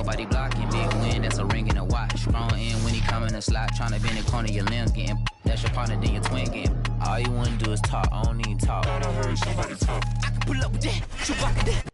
nobody blocking. Big win, that's a ring and a watch. Strong in when he come in the slot, tryna bend the corner, your limbs getting. That's your partner, then your twin game. All you wanna do is talk, I don't need talk. I heard somebody talk. I can pull up with that, shoot back at that.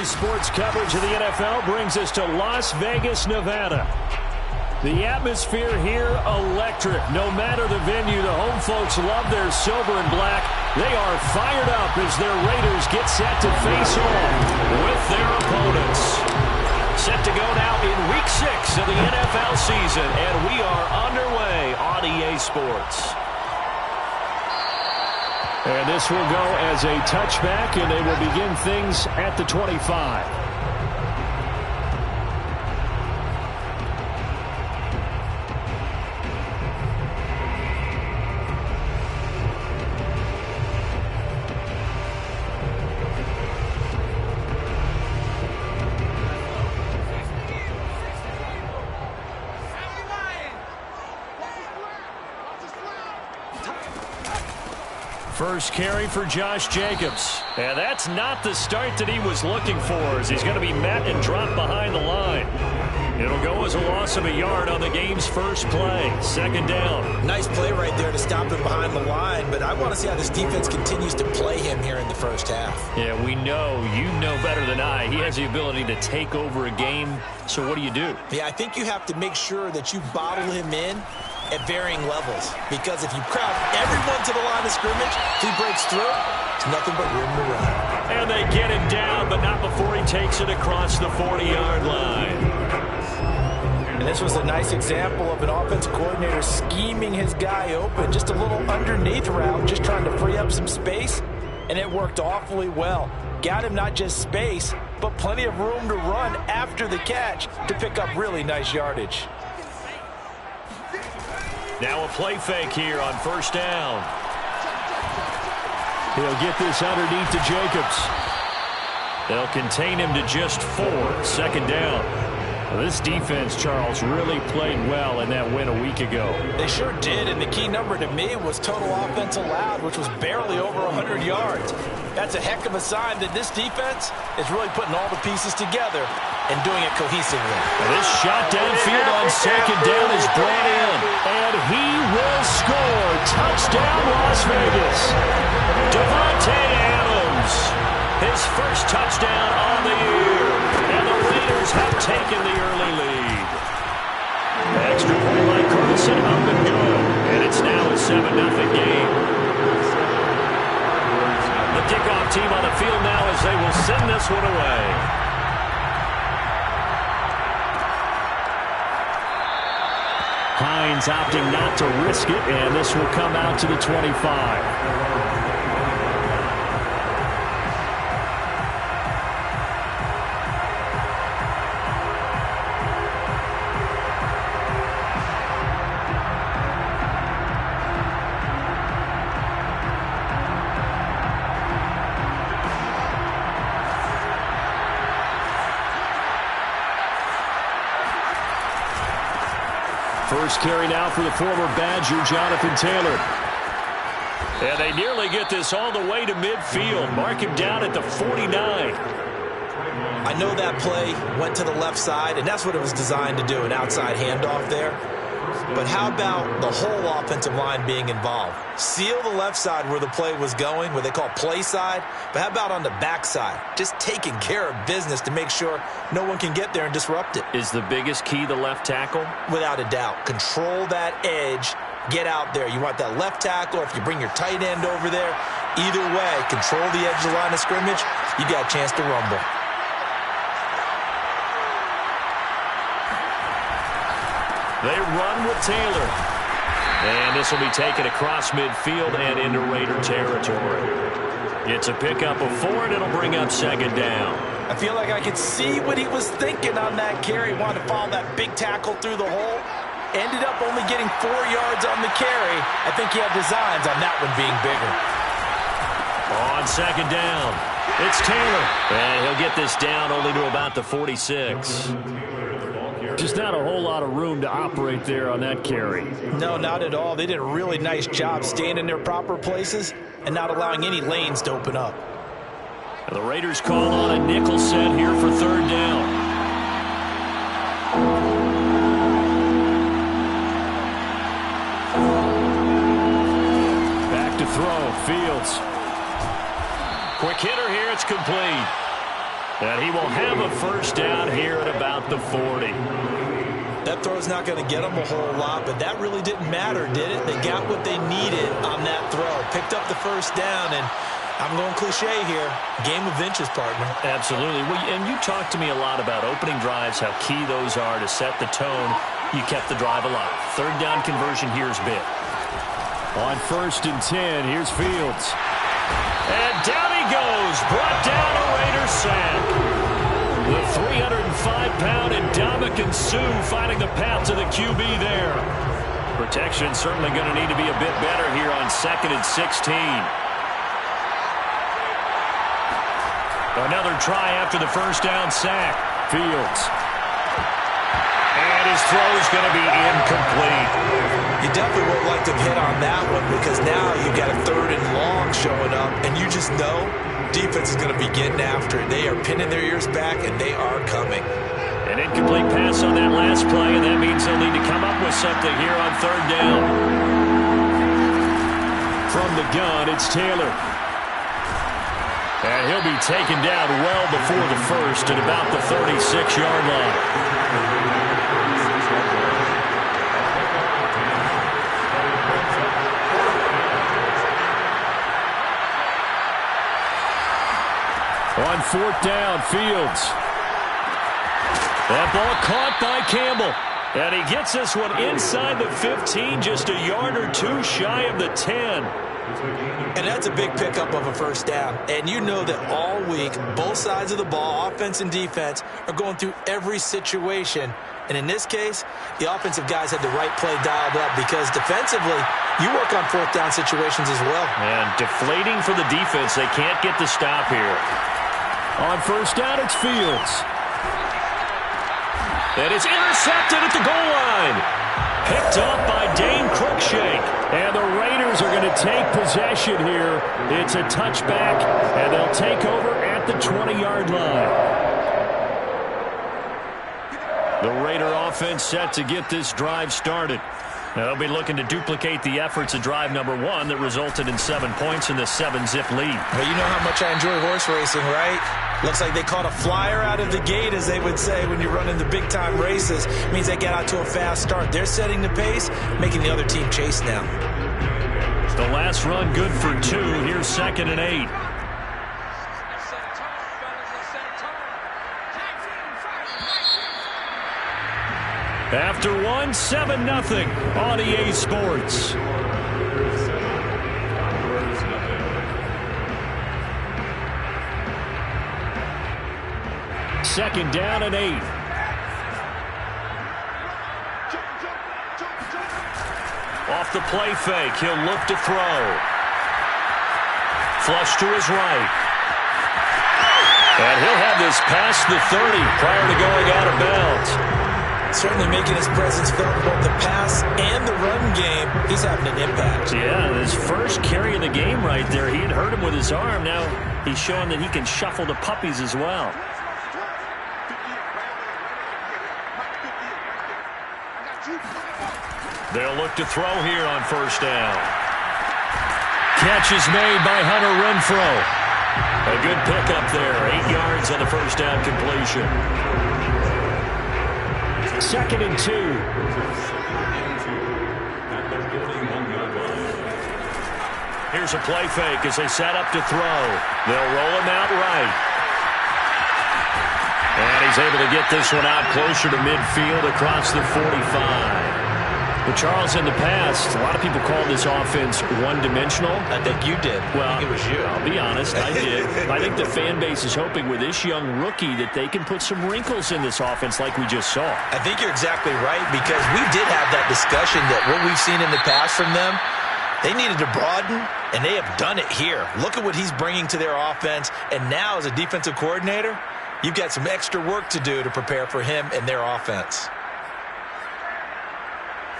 Sports coverage of the NFL brings us to Las Vegas, Nevada. The atmosphere here, electric. No matter the venue, the home folks love their silver and black. They are fired up as their Raiders get set to face off with their opponents. Set to go now in Week 6 of the NFL season, and we are underway on EA Sports. And this will go as a touchback, and they will begin things at the 25. First carry for Josh Jacobs. And that's not the start that he was looking for, as he's going to be met and dropped behind the line. It'll go as a loss of a yard on the game's first play. Second down. Nice play right there to stop him behind the line, but I want to see how this defense continues to play him here in the first half. Yeah, we know, you know better than I, he has the ability to take over a game. So what do you do? Yeah, I think you have to make sure that you bottle him in at varying levels, because if you crowd everyone to the line of scrimmage, if he breaks through, it's nothing but room to run. And they get him down, but not before he takes it across the 40-yard line. And this was a nice example of an offensive coordinator scheming his guy open, just a little underneath route, just trying to free up some space, and it worked awfully well. Got him not just space, but plenty of room to run after the catch to pick up really nice yardage. Now a play fake here on first down. He'll get this underneath to Jacobs. They'll contain him to just 4. Second down. Well, this defense, Charles, really played well in that win a week ago. They sure did, and the key number to me was total offense allowed, which was barely over 100 yards. That's a heck of a sign that this defense is really putting all the pieces together and doing it cohesively. And this shot downfield on second down is brought in, and he will score. Touchdown, Las Vegas. Devontae Adams, his first touchdown on the year. And the Raiders have taken the early lead. Extra point by Carlson, up and good. And it's now a 7-0 game. The kickoff team on the field now as they will send this one away. Hines opting not to risk it, and this will come out to the 25. First carry now for the former Badger, Jonathan Taylor. And they nearly get this all the way to midfield. Mark him down at the 49. I know that play went to the left side, and that's what it was designed to do, an outside handoff there. But how about the whole offensive line being involved? Seal the left side where the play was going, what they call play side. But how about on the back side? Just taking care of business to make sure no one can get there and disrupt it. Is the biggest key the left tackle? Without a doubt. Control that edge. Get out there. You want that left tackle. If you bring your tight end over there, either way, control the edge of the line of scrimmage, you got a chance to rumble. They run with Taylor. And this will be taken across midfield and into Raider territory. It's a pickup of 4, and it'll bring up second down. I feel like I could see what he was thinking on that carry. Wanted to follow that big tackle through the hole. Ended up only getting 4 yards on the carry. I think he had designs on that one being bigger. On second down, it's Taylor. And he'll get this down only to about the 46. Just not a whole lot of room to operate there on that carry. No, not at all. They did a really nice job staying in their proper places and not allowing any lanes to open up. And the Raiders call on a nickel set here for third down. Back to throw, Fields. Quick hitter here, it's complete. And he will have a first down here at about the 40. That throw's not going to get them a whole lot, but that really didn't matter, did it? They got what they needed on that throw. Picked up the first down, and I'm going cliche here. Game of inches, partner. Absolutely. Well, and you talked to me a lot about opening drives, how key those are to set the tone. You kept the drive alive. Third down conversion here is big. On 1st and 10, here's Fields. And down he goes. Brought down a Raiders sack. The 305-pound Ndamukong Suh finding the path to the QB there. Protection certainly going to need to be a bit better here on 2nd and 16. Another try after the first down sack. Fields. And his throw is going to be incomplete. You definitely would like to hit on that one because now you've got a 3rd and long showing up, and you just know defense is going to be getting after it. They are pinning their ears back, and they are coming. An incomplete pass on that last play, and that means they'll need to come up with something here on 3rd down. From the gun, it's Taylor. And he'll be taken down well before the first at about the 36-yard line. On 4th down, Fields. That ball caught by Campbell. And he gets this one inside the 15, just a yard or 2 shy of the 10. And that's a big pickup of a first down. And you know that all week, both sides of the ball, offense and defense, are going through every situation. And in this case, the offensive guys had the right play dialed up because defensively, you work on fourth down situations as well. And deflating for the defense. They can't get the stop here. On first down, it's Fields. And it's intercepted at the goal line. Picked up by Dane Cruikshank. And the Raiders are going to take possession here. It's a touchback, and they'll take over at the 20-yard line. The Raider offense set to get this drive started. Now, they'll be looking to duplicate the efforts of drive number 1 that resulted in 7 points in the 7-zip lead. Well, you know how much I enjoy horse racing, right? Looks like they caught a flyer out of the gate, as they would say when you run in the big-time races. It means they get out to a fast start. They're setting the pace, making the other team chase now. The last run good for 2. Here's 2nd and 8. After 1, 7-0 on EA Sports. Second down and 8. Off the play fake, he'll look to throw. Flush to his right. And he'll have this past the 30 prior to going out of bounds. Certainly making his presence felt in both the pass and the run game. He's having an impact. Yeah, his first carry of the game right there. He had hurt him with his arm. Now he's showing that he can shuffle the puppies as well. They'll look to throw here on first down. Catch is made by Hunter Renfrow. A good pickup there. 8 yards on the first down completion. 2nd and 2. Here's a play fake as they set up to throw. They'll roll him out right. And he's able to get this one out closer to midfield across the 45. But Charles, in the past, a lot of people call this offense one-dimensional. I think you did. Well, I think it was you. I'll be honest, I did. I think the fan base is hoping with this young rookie that they can put some wrinkles in this offense like we just saw. I think you're exactly right, because we did have that discussion that what we've seen in the past from them, they needed to broaden, and they have done it here. Look at what he's bringing to their offense, and now as a defensive coordinator, you've got some extra work to do to prepare for him and their offense.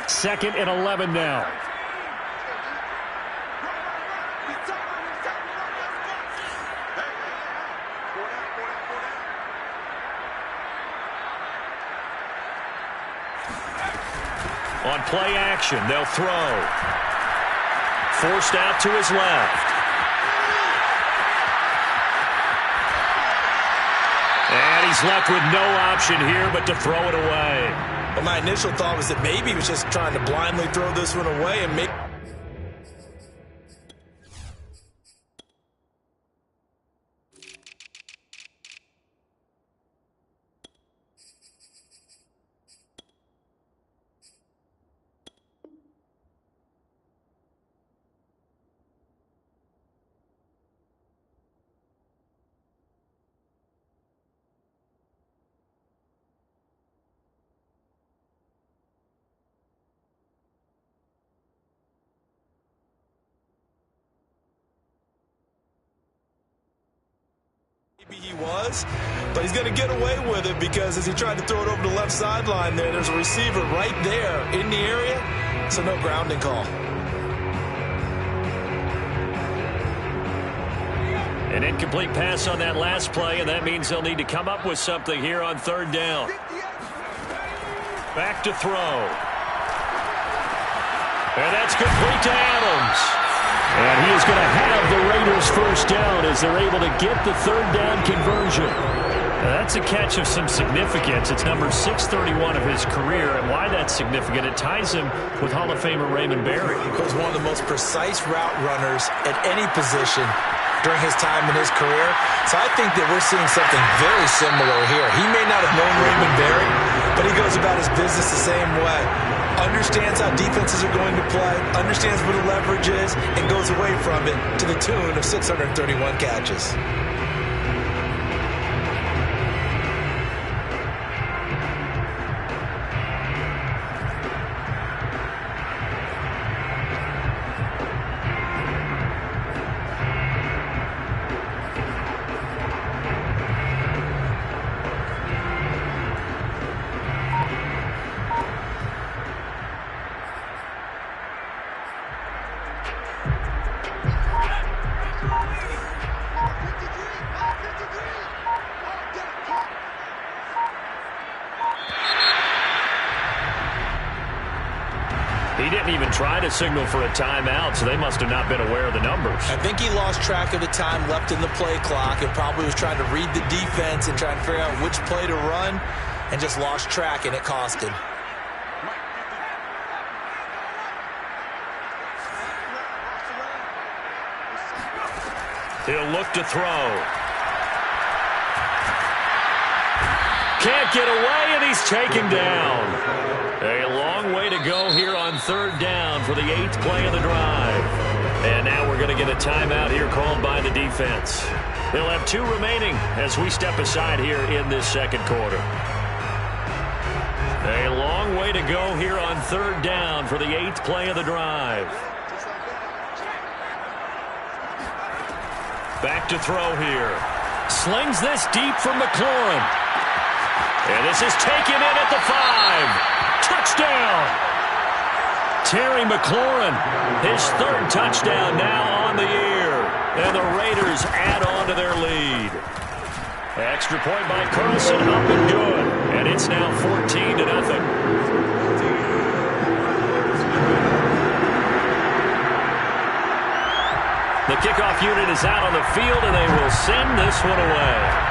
2nd and 11 now. On play action, they'll throw. Forced out to his left. And he's left with no option here but to throw it away. Well, my initial thought was that maybe he was just trying to blindly throw this one away and make... Maybe he was, but he's going to get away with it because as he tried to throw it over the left sideline there's a receiver right there in the area, so no grounding call. An incomplete pass on that last play, and that means they'll need to come up with something here on 3rd down. Back to throw. And that's complete to Adams. And he is going to have the Raiders first down as they're able to get the 3rd down conversion. Now, that's a catch of some significance. It's number 631 of his career, and why that's significant, it ties him with Hall of Famer Raymond Berry. He was one of the most precise route runners at any position during his time in his career. So I think that we're seeing something very similar here. He may not have known Raymond Berry, but he goes about his business the same way. Understands how defenses are going to play, understands what the leverage is, and goes away from it to the tune of 631 catches. He didn't even try to signal for a timeout, so they must have not been aware of the numbers. I think he lost track of the time left in the play clock and probably was trying to read the defense and trying to figure out which play to run and just lost track, and it cost him. He'll look to throw. Can't get away, and he's taken down. A long way to go here on third down for the 8th play of the drive. And now we're going to get a timeout here called by the defense. They'll have 2 remaining as we step aside here in this second quarter. A long way to go here on third down for the 8th play of the drive. Back to throw here. Slings this deep from McLaurin. And this is taken in at the 5. Touchdown! Terry McLaurin, his 3rd touchdown now on the year. And the Raiders add on to their lead. Extra point by Carlson, up and good. And it's now 14-0. The kickoff unit is out on the field, and they will send this one away.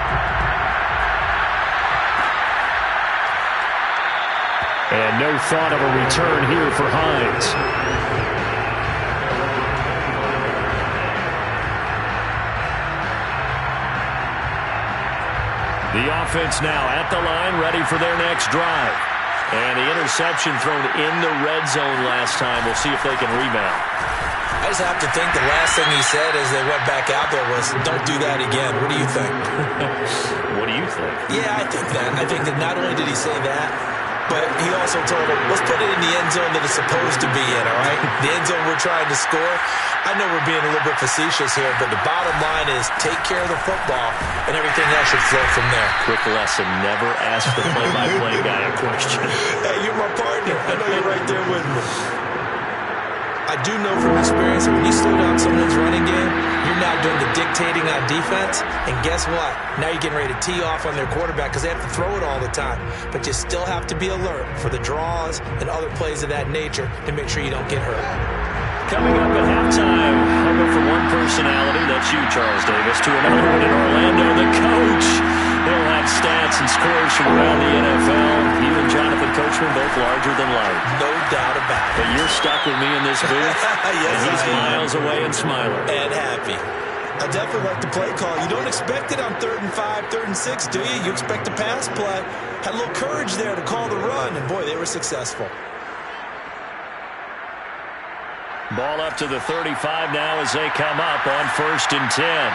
And no thought of a return here for Hines. The offense now at the line, ready for their next drive. And the interception thrown in the red zone last time. We'll see if they can rebound. I just have to think the last thing he said as they went back out there was, don't do that again. What do you think? What do you think? Yeah, I think that. I think that not only did he say that, but he also told him, let's put it in the end zone that it's supposed to be in, all right? The end zone we're trying to score. I know we're being a little bit facetious here, but the bottom line is take care of the football, and everything else should flow from there. Quick lesson, never ask the play-by-play guy a question. Hey, you're my partner. I know you're right there with me. I do know from experience that when you slow down someone's running game, you're now doing the dictating on defense. And guess what? Now you're getting ready to tee off on their quarterback because they have to throw it all the time. But you still have to be alert for the draws and other plays of that nature to make sure you don't get hurt. Coming up at halftime, I'll go from one personality, that's you, Charles Davis, to another one in Orlando, the coach. He'll have stats and scores from around the NFL. You and Jonathan Coachman both larger than life. No doubt about it. But you're stuck with me in this booth, yes, and he's miles away and smiling. And happy. I definitely like the play call. You don't expect it on 3rd and 5, 3rd and 6, do you? You expect a pass play. Had a little courage there to call the run, and boy, they were successful. Ball up to the 35 now as they come up on 1st and 10.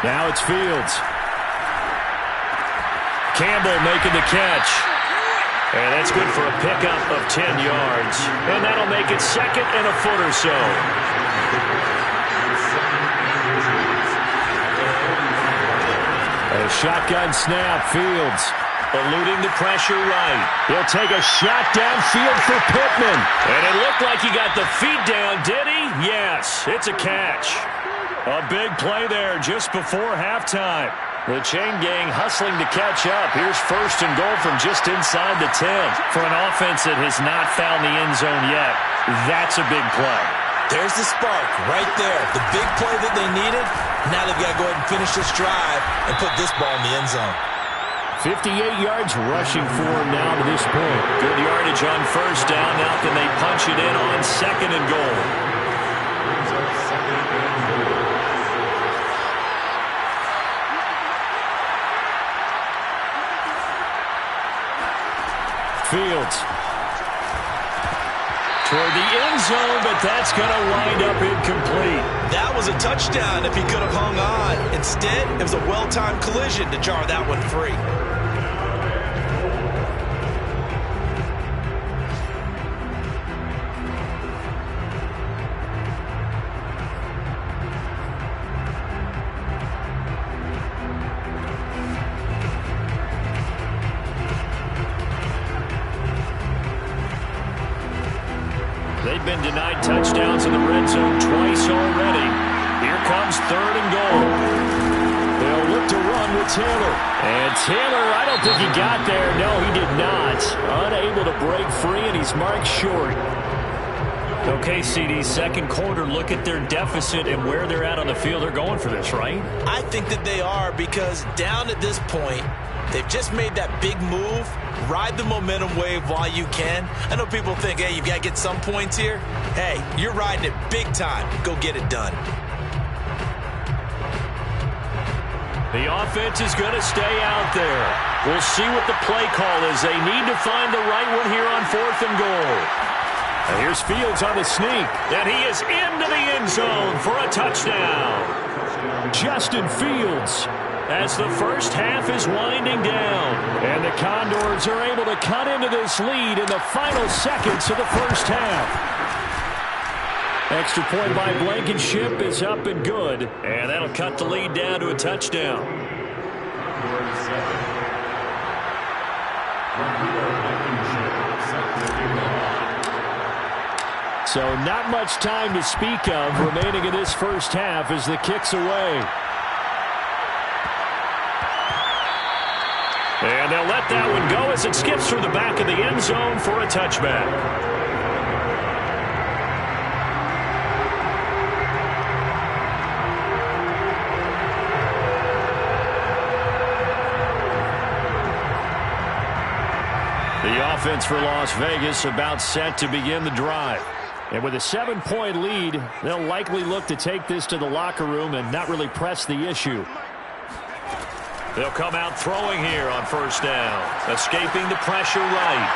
Now it's Fields. Campbell making the catch. And that's good for a pickup of 10 yards. And that'll make it 2nd and a foot or so. A shotgun snap. Fields eluding the pressure right. He'll take a shot downfield for Pittman. And it looked like he got the feet down, did he? Yes, it's a catch. A big play there just before halftime. The chain gang hustling to catch up. Here's 1st and goal from just inside the 10. For an offense that has not found the end zone yet, that's a big play. There's the spark right there. The big play that they needed. Now they've got to go ahead and finish this drive and put this ball in the end zone. 58 yards rushing for him now to this point. Good yardage on 1st down. Now can they punch it in on 2nd and goal? Fields toward the end zone, but that's going to wind up incomplete. That was a touchdown if he could have hung on. Instead, it was a well-timed collision to jar that one free. denied touchdowns in the red zone twice already. Here comes 3rd and goal. They'll look to run with Taylor. And Taylor, I don't think he got there. No, he did not. Unable to break free, and he's marked short. Okay, CD, second quarter, look at their deficit and where they're at on the field. They're going for this, right? I think that they are, because down at this point, they've just made that big move. Ride the momentum wave while you can. I know people think, hey, you've got to get some points here. Hey, you're riding it big time. Go get it done. The offense is going to stay out there. We'll see what the play call is. They need to find the right one here on 4th and goal. And here's Fields on the sneak. And he is into the end zone for a touchdown. Justin Fields, as the first half is winding down. And the Condors are able to cut into this lead in the final seconds of the first half. Extra point by Blankenship is up and good. And that'll cut the lead down to a touchdown. So not much time to speak of remaining in this first half as the kick's away. And they'll let that one go as it skips through the back of the end zone for a touchback. The offense for Las Vegas about set to begin the drive. And with a 7-point lead, they'll likely look to take this to the locker room and not really press the issue. They'll come out throwing here on first down. Escaping the pressure right.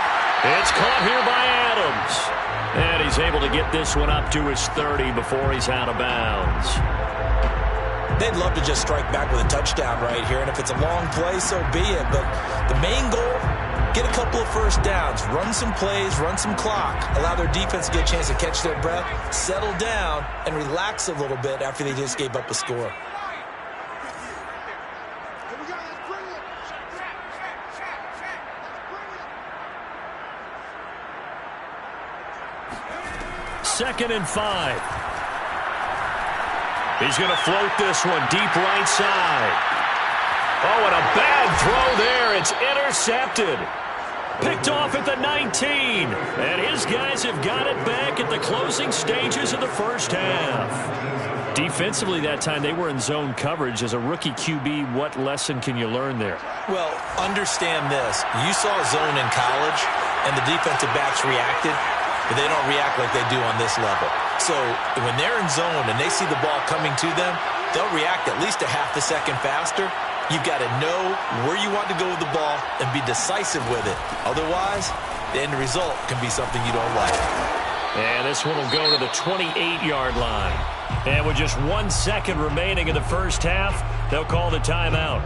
It's caught here by Adams. And he's able to get this one up to his 30 before he's out of bounds. They'd love to just strike back with a touchdown right here. And if it's a long play, so be it. But the main goal, get a couple of first downs, run some plays, run some clock, allow their defense to get a chance to catch their breath, settle down, and relax a little bit after they just gave up a score. Second and 5. He's going to float this one deep right side. Oh, and a bad throw there. It's intercepted. Picked off at the 19. And his guys have got it back at the closing stages of the first half. Defensively that time, they were in zone coverage. As a rookie QB, what lesson can you learn there? Well, understand this. You saw zone in college, and the defensive backs reacted, but they don't react like they do on this level. So when they're in zone and they see the ball coming to them, they'll react at least a half a second faster. You've got to know where you want to go with the ball and be decisive with it. Otherwise, the end result can be something you don't like. And this one will go to the 28-yard line. And with just 1 second remaining in the first half, they'll call the timeout.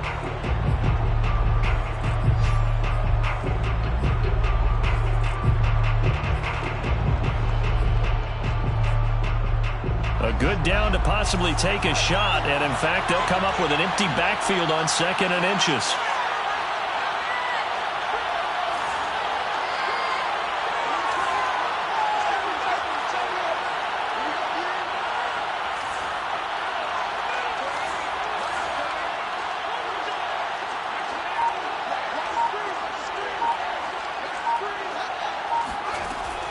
A good down to possibly take a shot, and in fact, they'll come up with an empty backfield on 2nd and inches.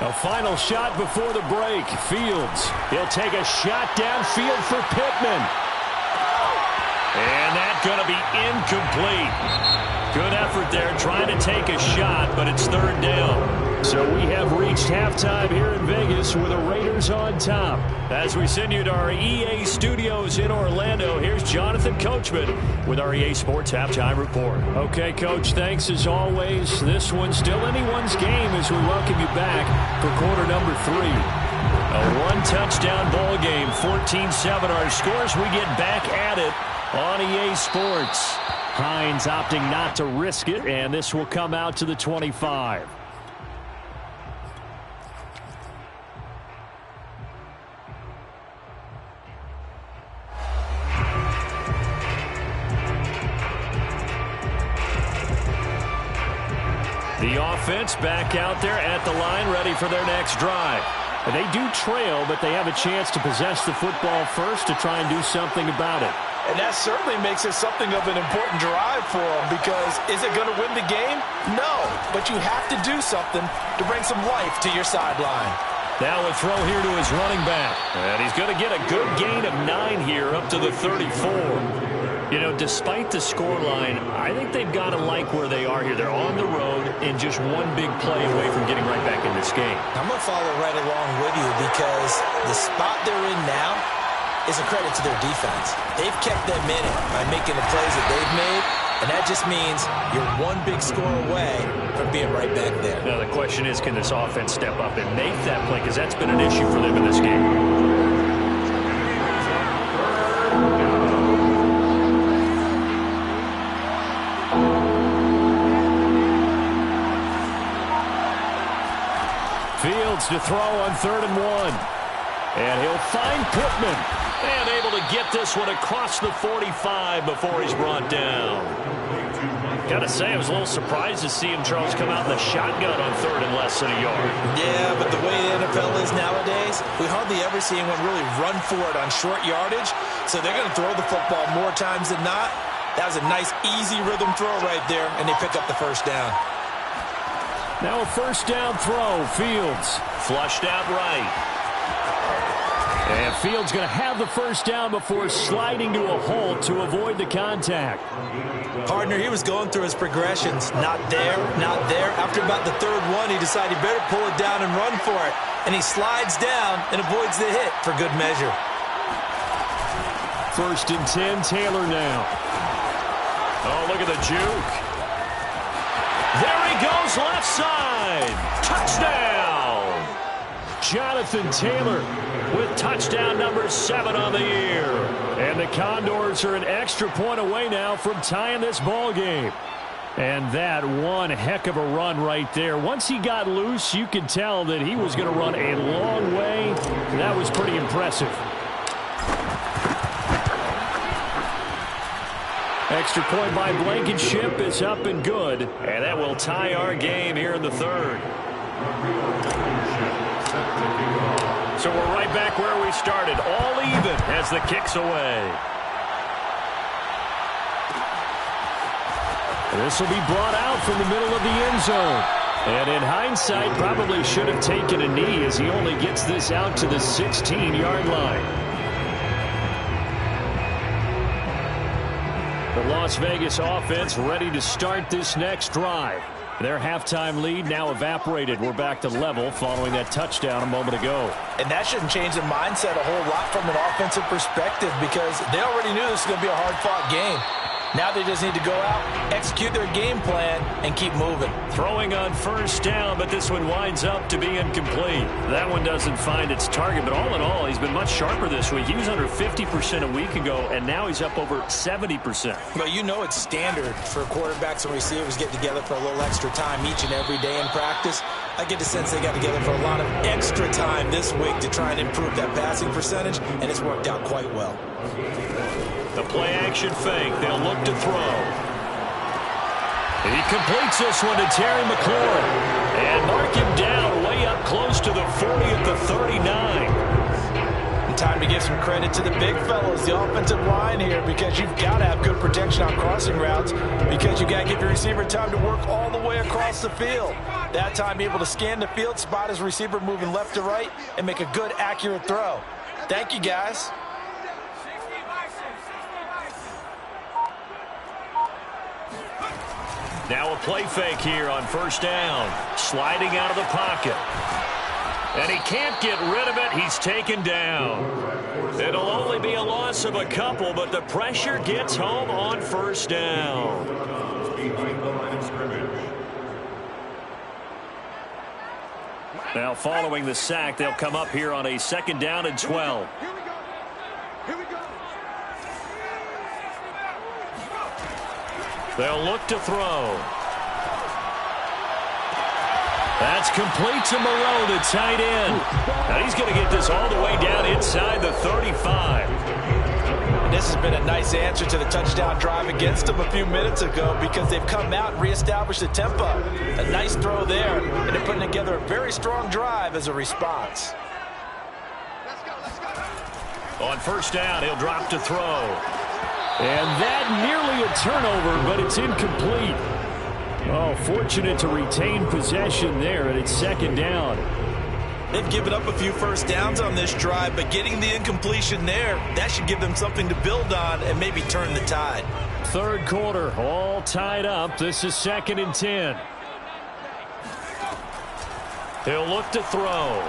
A final shot before the break. Fields, he'll take a shot downfield for Pittman. And that's going to be incomplete. Good effort there trying to take a shot, but it's 3rd down. So we have reached halftime here in Vegas with the Raiders on top. As we send you to our EA studios in Orlando, here's Jonathan Coachman with our EA Sports Halftime Report. Okay, Coach, thanks as always. This one's still anyone's game as we welcome you back for quarter number 3. A one-touchdown ball game, 14-7 our scores. We get back at it on EA Sports. Hines opting not to risk it, and this will come out to the 25. The offense back out there at the line, ready for their next drive. And they do trail, but they have a chance to possess the football first to try and do something about it. And that certainly makes it something of an important drive for them, because is it going to win the game? No, but you have to do something to bring some life to your sideline. Now a throw here to his running back. And he's going to get a good gain of 9 here up to the 34. You know, despite the scoreline, I think they've got to like where they are here. They're on the road and just one big play away from getting right back in this game. I'm going to follow right along with you, because the spot they're in now is a credit to their defense. They've kept them in it by making the plays that they've made, and that just means you're one big score away from being right back there. Now the question is, can this offense step up and make that play? Because that's been an issue for them in this game. Fields to throw on 3rd and 1. And he'll find Pittman. And able to get this one across the 45 before he's brought down. Got to say, I was a little surprised to see him, Charles, come out in the shotgun on 3rd and less than a yard. Yeah, but the way the NFL is nowadays, we hardly ever see anyone really run for it on short yardage. So they're going to throw the football more times than not. That was a nice, easy rhythm throw right there, and they pick up the first down. Now a first down throw. Fields flushed out right. And Fields going to have the first down before sliding to a halt to avoid the contact. Partner, he was going through his progressions. Not there, not there. After about the 3rd one, he decided he better pull it down and run for it. And he slides down and avoids the hit for good measure. 1st and 10, Taylor now. Oh, look at the juke. There he goes, left side. Touchdown. Jonathan Taylor with touchdown number 7 on the year. And the Condors are an extra point away now from tying this ball game. And that one heck of a run right there. Once he got loose, you could tell that he was going to run a long way. That was pretty impressive. Extra point by Blankenship is up and good. And that will tie our game here in the 3rd. So we're right back where we started. All even as the kick's away. This will be brought out from the middle of the end zone. And in hindsight, probably should have taken a knee as he only gets this out to the 16-yard line. The Las Vegas offense ready to start this next drive. Their halftime lead now evaporated. We're back to level following that touchdown a moment ago. And that shouldn't change the mindset a whole lot from an offensive perspective, because they already knew this was going to be a hard-fought game. Now they just need to go out, execute their game plan, and keep moving. Throwing on first down, but this one winds up to be incomplete. That one doesn't find its target, but all in all, he's been much sharper this week. He was under 50% a week ago, and now he's up over 70%. Well, you know it's standard for quarterbacks and receivers get together for a little extra time each and every day in practice. I get the sense they got together for a lot of extra time this week to try and improve that passing percentage, and it's worked out quite well. The play-action fake. They'll look to throw. He completes this one to Terry McLaurin. And mark him down way up close to the 40 at the 39. And time to give some credit to the big fellows, the offensive line here, because you've got to have good protection on crossing routes, because you've got to give your receiver time to work all the way across the field. That time, be able to scan the field, spot his receiver moving left to right, and make a good, accurate throw. Thank you, guys. Now a play fake here on first down. Sliding out of the pocket. And he can't get rid of it. He's taken down. It'll only be a loss of a couple, but the pressure gets home on first down. Now following the sack, they'll come up here on a 2nd down and 12. They'll look to throw. That's complete to Moreau, the tight end. Now he's going to get this all the way down inside the 35. And this has been a nice answer to the touchdown drive against them a few minutes ago, because they've come out and reestablished the tempo. A nice throw there, and they're putting together a very strong drive as a response. On first down, he'll drop to throw. And that nearly a turnover, but it's incomplete. Oh, fortunate to retain possession there, and it's second down. They've given up a few first downs on this drive, but getting the incompletion there, that should give them something to build on and maybe turn the tide. Third quarter, all tied up. This is 2nd and 10. He'll look to throw.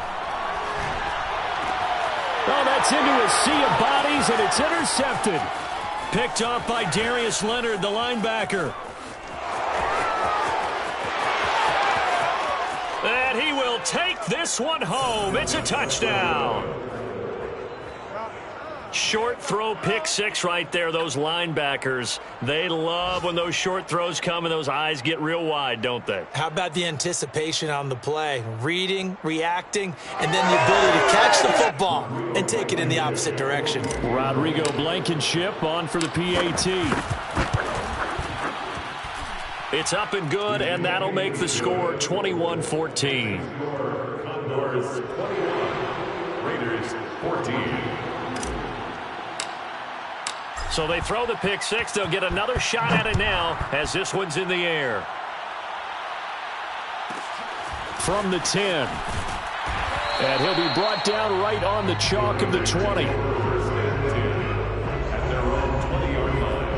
Oh, that's into a sea of bodies, and it's intercepted. Picked off by Darius Leonard, the linebacker. And he will take this one home. It's a touchdown. Short throw, pick six right there. Those linebackers, they love when those short throws come and those eyes get real wide, don't they? How about the anticipation on the play? Reading, reacting, and then the ability to catch the football and take it in the opposite direction. Rodrigo Blankenship on for the PAT. It's up and good, and that'll make the score 21-14. Condors 21, Raiders 14. So they throw the pick six. They'll get another shot at it now as this one's in the air. From the 10. And he'll be brought down right on the chalk of the 20. First and 10 at their own 20-yard line.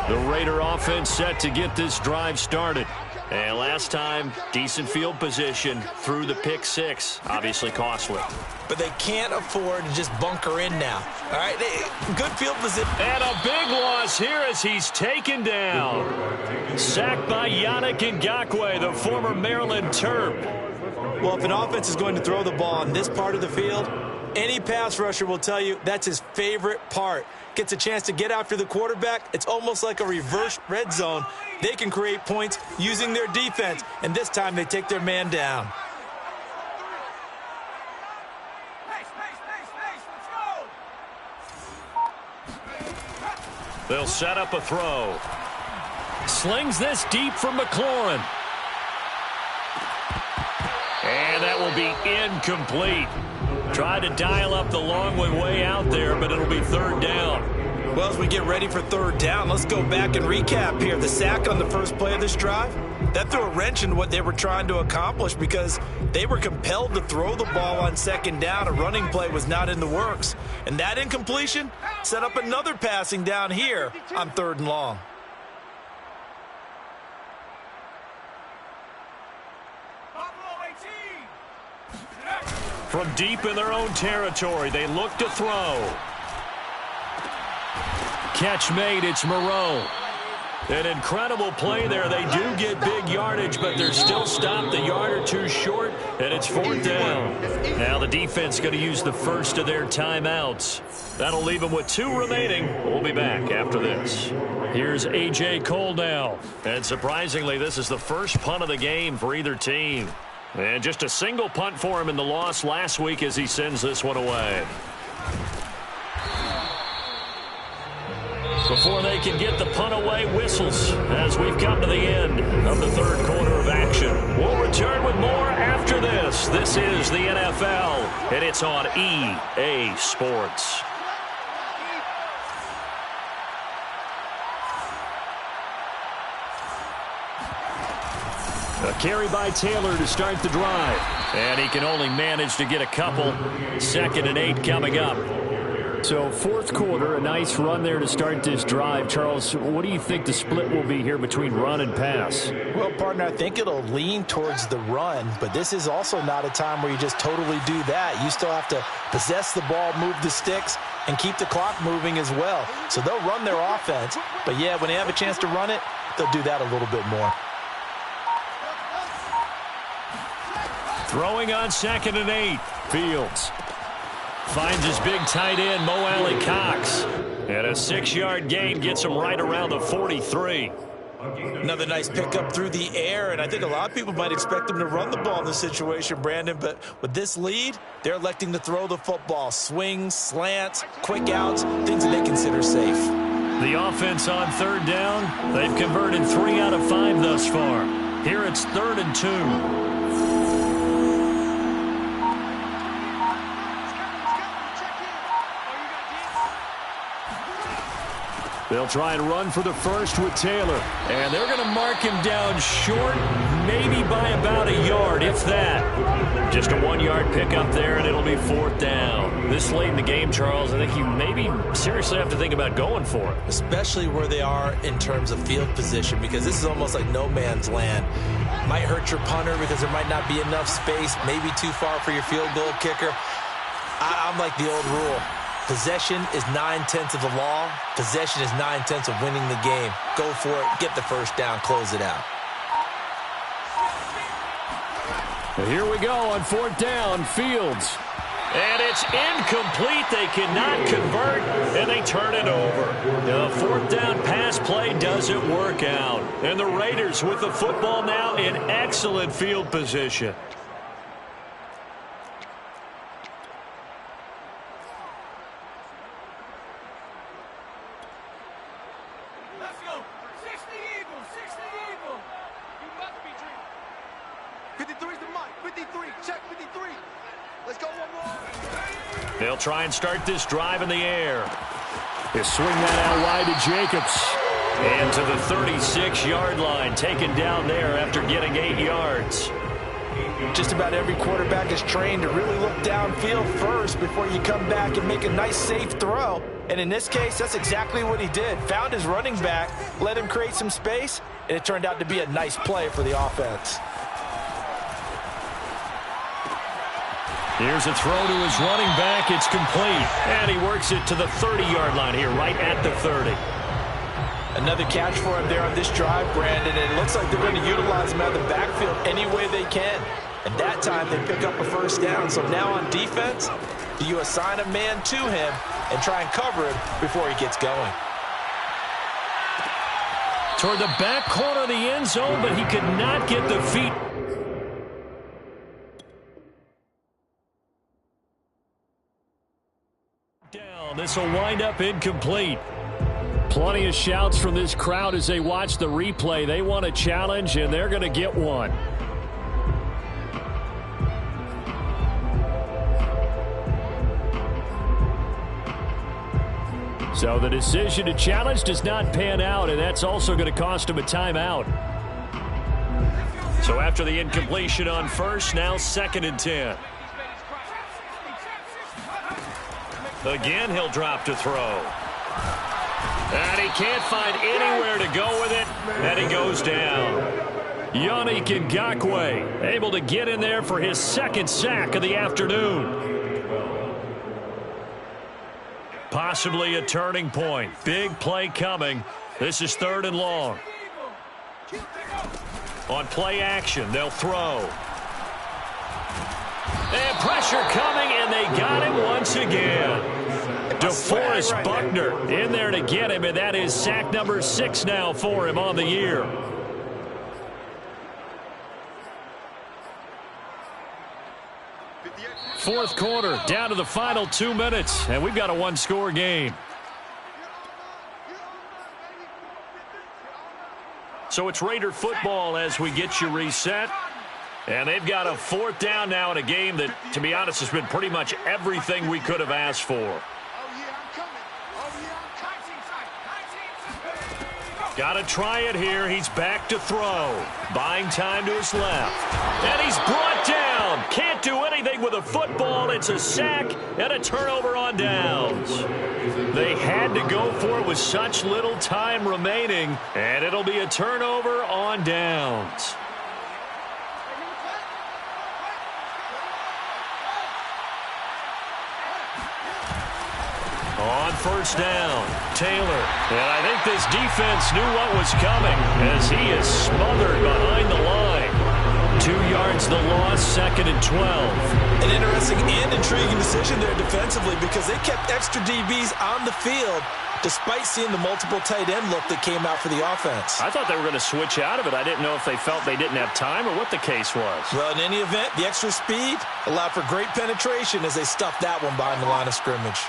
The Raider offense set to get this drive started. And last time, decent field position through the pick six. Obviously costly. But they can't afford to just bunker in now. All right, good field position. And a big loss here as he's taken down. Sacked by Yannick Ngakoue, the former Maryland Terp. Well, if an offense is going to throw the ball on this part of the field, any pass rusher will tell you that's his favorite part. Gets a chance to get after the quarterback. It's almost like a reverse red zone. They can create points using their defense, and this time they take their man down. They'll set up a throw. Slings this deep for McLaurin. And that will be incomplete. Tried to dial up the long way out there, but it'll be third down. Well, as we get ready for third down, let's go back and recap here. The sack on the first play of this drive, that threw a wrench in what they were trying to accomplish because they were compelled to throw the ball on second down. A running play was not in the works. And that incompletion set up another passing down here on third and long. From deep in their own territory, they look to throw. Catch made, it's Moreau. An incredible play there. They do get big yardage, but they're still stopped a yard or two short, and it's fourth down. Now the defense going to use the first of their timeouts. That'll leave them with 2 remaining. We'll be back after this. Here's A.J. Cole now. And surprisingly, this is the first punt of the game for either team. And just a single punt for him in the loss last week as he sends this one away. Before they can get the punt away, whistles as we've come to the end of the third quarter of action. We'll return with more after this. This is the NFL, and it's on EA Sports. A carry by Taylor to start the drive. And he can only manage to get a couple. 2nd and 8 coming up. So fourth quarter, a nice run there to start this drive. Charles, what do you think the split will be here between run and pass? Well, partner, I think it'll lean towards the run, but this is also not a time where you just totally do that. You still have to possess the ball, move the sticks, and keep the clock moving as well. So they'll run their offense, but yeah, when they have a chance to run it, they'll do that a little bit more. Throwing on 2nd and 8. Fields finds his big tight end, Mo Alley Cox. And a 6-yard gain gets him right around the 43. Another nice pickup through the air, and I think a lot of people might expect them to run the ball in this situation, Brandon, but with this lead, they're electing to throw the football. Swings, slants, quick outs, things that they consider safe. The offense on third down, they've converted 3 out of 5 thus far. Here it's 3rd and 2. They'll try and run for the first with Taylor. And they're going to mark him down short, maybe by about a yard, if that. Just a 1-yard pickup there, and it'll be 4th down. This late in the game, Charles, I think you maybe seriously have to think about going for it. Especially where they are in terms of field position, because this is almost like no man's land. Might hurt your punter because there might not be enough space, maybe too far for your field goal kicker. I'm like the old rule. Possession is 9/10 of the law. Possession is 9/10 of winning the game. Go for it. Get the first down. Close it out. Here we go on 4th down. Fields. And it's incomplete. They cannot convert, and they turn it over. The 4th down pass play doesn't work out. And the Raiders with the football now in excellent field position. They'll try and start this drive in the air. They swing that out wide to Jacobs. And to the 36-yard line, taken down there after getting 8 yards. Just about every quarterback is trained to really look downfield first before you come back and make a nice, safe throw. And in this case, that's exactly what he did. Found his running back, let him create some space, and it turned out to be a nice play for the offense. Here's a throw to his running back. It's complete. And he works it to the 30-yard line here, right at the 30. Another catch for him there on this drive, Brandon. And it looks like they're going to utilize him out of the backfield any way they can. And that time they pick up a first down. So now on defense, do you assign a man to him and try and cover him before he gets going? Toward the back corner of the end zone, but he could not get the feet. Down. This will wind up incomplete. Plenty of shouts from this crowd as they watch the replay. They want a challenge, and they're going to get one. So the decision to challenge does not pan out, and that's also going to cost him a timeout. So after the incompletion on first, now 2nd and 10. Again, he'll drop to throw. And he can't find anywhere to go with it, and he goes down. Yannick Ngakoue able to get in there for his 2nd sack of the afternoon. Possibly a turning point. Big play coming. This is 3rd and long. On play action, they'll throw. And pressure coming, and they got him once again. DeForest Buckner in there to get him, and that is sack number 6 now for him on the year. Fourth quarter, down to the final 2 minutes, and we've got a 1-score game. So it's Raider football as we get you reset. And they've got a 4th down now in a game that, to be honest, has been pretty much everything we could have asked for. Got to try it here. He's back to throw. Buying time to his left. And he's brought down. Can't do anything with a football. It's a sack and a turnover on downs. They had to go for it with such little time remaining. And it'll be a turnover on downs. On first down, Taylor. And I think this defense knew what was coming as he is smothered behind the line. 2 yards the loss, 2nd and 12. An interesting and intriguing decision there defensively because they kept extra DBs on the field despite seeing the multiple tight end look that came out for the offense. I thought they were going to switch out of it. I didn't know if they felt they didn't have time or what the case was. Well, in any event, the extra speed allowed for great penetration as they stuffed that one behind the line of scrimmage.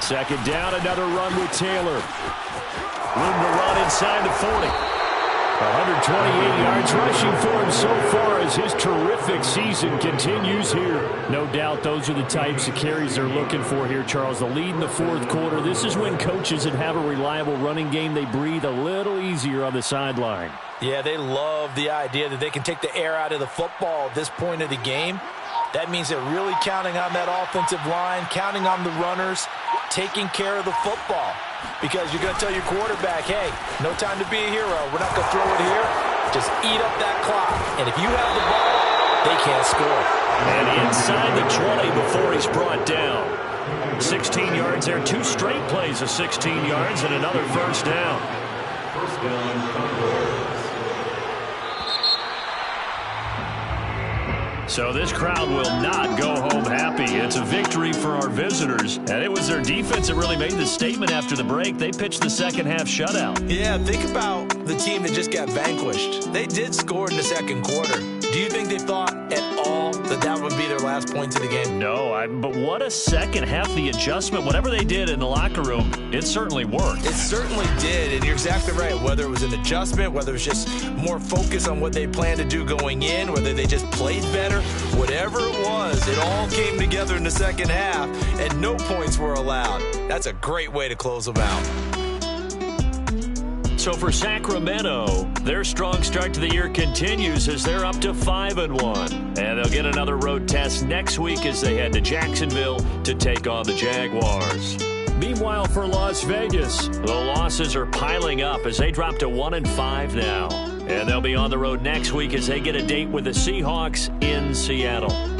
2nd down, another run with Taylor. Room to run inside the 40. 128 yards rushing for him so far as his terrific season continues here. No doubt those are the types of carries they're looking for here, Charles. The lead in the fourth quarter. This is when coaches that have a reliable running game, they breathe a little easier on the sideline. Yeah, they love the idea that they can take the air out of the football at this point of the game. That means they're really counting on that offensive line, counting on the runners, taking care of the football. Because you're going to tell your quarterback, hey, no time to be a hero. We're not going to throw it here. Just eat up that clock. And if you have the ball, they can't score. And inside the 20 before he's brought down. 16 yards there. 2 straight plays of 16 yards and another first down. First down, Condors. So this crowd will not go home happy. It's a victory for our visitors. And it was their defense that really made the statement after the break. They pitched the second half shutout. Yeah, think about the team that just got vanquished. They did score in the second quarter. Do you think they thought at all that that would be their last points of the game? No, but what a second half. The adjustment, whatever they did in the locker room, it certainly worked. It certainly did, and you're exactly right. Whether it was an adjustment, whether it was just more focus on what they planned to do going in, whether they just played better, whatever it was, it all came together in the second half, and no points were allowed. That's a great way to close them out. So for Sacramento, their strong start to the year continues as they're up to 5-1. And they'll get another road test next week as they head to Jacksonville to take on the Jaguars. Meanwhile, for Las Vegas, the losses are piling up as they drop to 1-5 now. And they'll be on the road next week as they get a date with the Seahawks in Seattle.